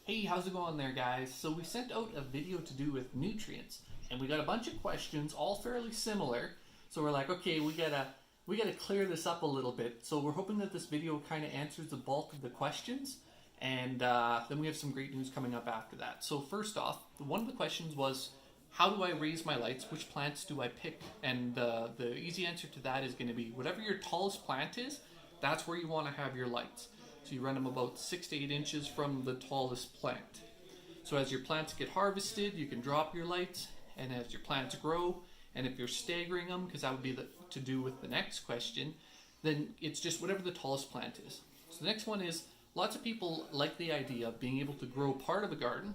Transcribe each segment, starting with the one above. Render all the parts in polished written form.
Hey, how's it going there, guys? So we sent out a video to do with nutrients, and we got a bunch of questions, all fairly similar. So we're like, okay, we gotta clear this up a little bit. So we're hoping that this video kind of answers the bulk of the questions, and then we have some great news coming up after that. So first off, one of the questions was, how do I raise my lights? Which plants do I pick? And the easy answer to that is going to be whatever your tallest plant is, that's where you want to have your lights. So you run them about 6 to 8 inches from the tallest plant. So as your plants get harvested, you can drop your lights, and as your plants grow, and if you're staggering them, because that would be to do with the next question, then it's just whatever the tallest plant is. So the next one is, lots of people like the idea of being able to grow part of a garden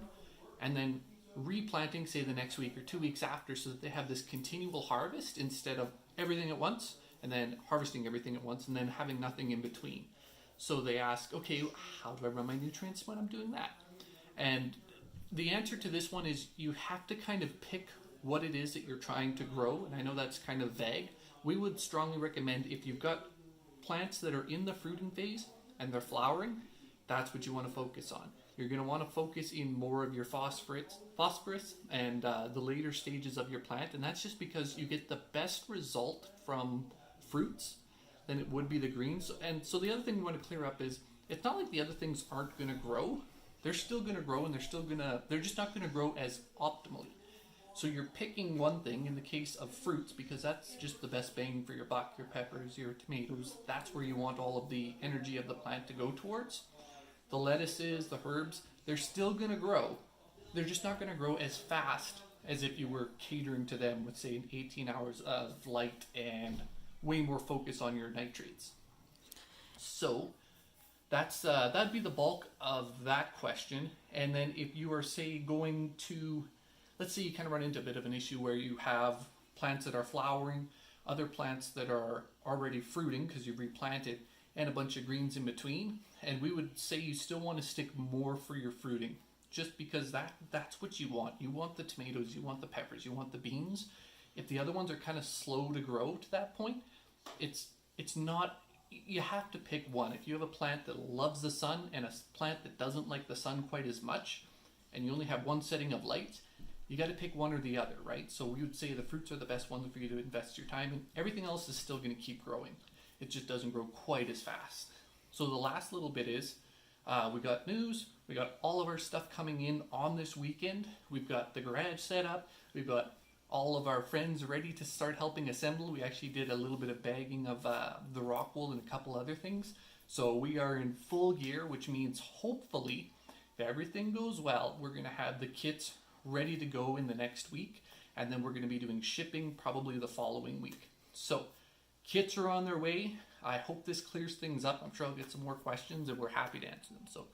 and then replanting, say, the next week or 2 weeks after, so that they have this continual harvest instead of everything at once and then harvesting everything at once and then having nothing in between. So they ask, okay, how do I run my nutrients when I'm doing that? And the answer to this one is you have to kind of pick what it is that you're trying to grow. And I know that's kind of vague. We would strongly recommend, if you've got plants that are in the fruiting phase and they're flowering, that's what you want to focus on. You're going to want to focus in more of your phosphorus and the later stages of your plant. And that's just because you get the best result from fruits than it would be the greens. And so the other thing we want to clear up is, it's not like the other things aren't going to grow. They're still going to grow, and they're just not going to grow as optimally. So you're picking one thing in the case of fruits because that's just the best bang for your buck. Your peppers, your tomatoes, that's where you want all of the energy of the plant to go towards. The lettuces, the herbs, they're still going to grow. They're just not going to grow as fast as if you were catering to them with, say, 18 hours of light and way more focus on your nitrates. So that'd be the bulk of that question. And then if you are, say, going to, let's say you kind of run into a bit of an issue where you have plants that are flowering, other plants that are already fruiting because you've replanted, and a bunch of greens in between. And we would say you still want to stick more for your fruiting, just because that's what you want. You want the tomatoes, you want the peppers, you want the beans. If the other ones are kind of slow to grow to that point, it's not, you have to pick one. If you have a plant that loves the sun and a plant that doesn't like the sun quite as much, and you only have one setting of light, you got to pick one or the other, right? So we would say the fruits are the best ones for you to invest your time in. Everything else is still going to keep growing. It just doesn't grow quite as fast. So the last little bit is, we got news, we got all of our stuff coming in on this weekend. We've got the garage set up, we've got all of our friends ready to start helping assemble. We actually did a little bit of bagging of the rock wool and a couple other things. So we are in full gear, which means hopefully, if everything goes well, we're going to have the kits ready to go in the next week. And then we're going to be doing shipping probably the following week. So kits are on their way. I hope this clears things up. I'm sure I'll get some more questions, and we're happy to answer them. So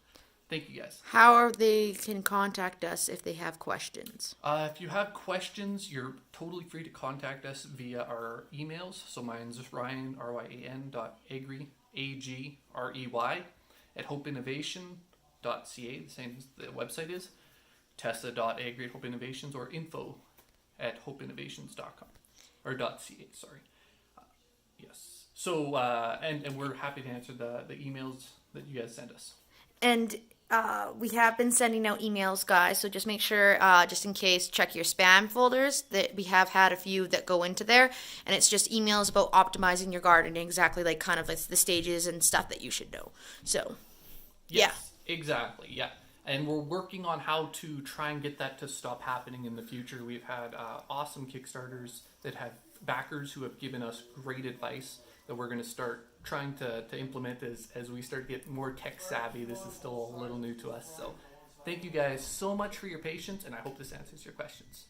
thank you, guys. How are they can contact us if they have questions? If you have questions, you're totally free to contact us via our emails. So mine's Ryan, ryan.agrey, A-G-R-E-Y, at hopeinnovation.ca, the same as the website is. Tessa.agrey at hopeinnovations, or info@hopeinnovations.com, or .ca, sorry. Yes. So, and we're happy to answer the emails that you guys send us. And we have been sending out emails, guys, so just make sure, just in case, check your spam folders. That we have had a few that go into there, and it's just emails about optimizing your garden, exactly like kind of like the stages and stuff that you should know. So, yes, yeah. Exactly, yeah. And we're working on how to try and get that to stop happening in the future. We've had awesome Kickstarters that have backers who have given us great advice that we're going to start trying to implement as we start getting more tech savvy. This is still a little new to us. So thank you guys so much for your patience, and I hope this answers your questions.